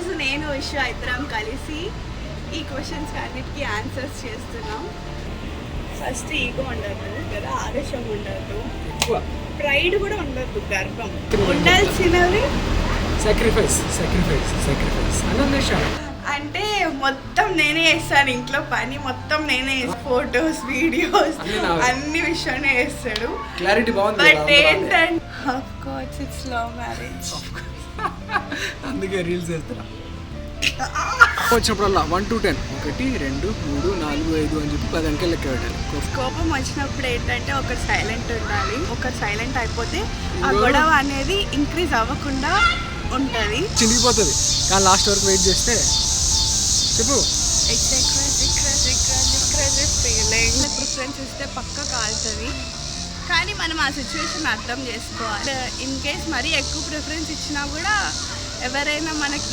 ఈరోజు నేను విశ్వ ఇద్దరం కలిసి ఈ క్వశ్చన్స్ అన్నిటికీ ఆన్సర్స్ చేస్తున్నాం. ఫస్ట్ ఈగో ఉండదు కదా, ఆవేశం ఉండదు, ప్రైడ్ కూడా ఉండదు, గర్వం ఉండాల్సినవి సాక్రిఫైస్ అంటే మొత్తం నేనే చేస్తాను. ఇంట్లో పని మొత్తం నేనే, ఫొటోస్ వీడియోస్ అన్ని విషయాన్ని చేస్తాడు. క్లారిటీ బాగుంది. బట్ ఏంటంటే of course it's love marriage. అందుకే రీల్స్ చేస్తున్నా. వచ్చినప్పుడల్లా 1 to 10 1 2 3 4 5 అని చెప్పి 10 అంకెలు లెక్క పెట్టాలి. కోపం వచ్చినప్పుడు ఏంటంటే ఒకరు సైలెంట్ ఉండాలి. ఒకరు సైలెంట్ అయిపోతే ఆ గొడవ అనేది ఇంక్రీజ్ అవ్వకుండా ఉంటుంది, చినిగిపోతుంది. కానీ లాస్ట్ వరకు వెయిట్ చేస్తే చెప్పు. ఫీలింగ్ ప్రిఫరెన్స్ ఇస్తే పక్క కాలుతుంది. కానీ మనం ఆ సిచ్యువేషన్ అర్థం చేసుకోవాలి. ఇన్ కేస్ మరీ ఎక్కువ ప్రిఫరెన్స్ ఇచ్చినా కూడా ఎవరైనా మనకి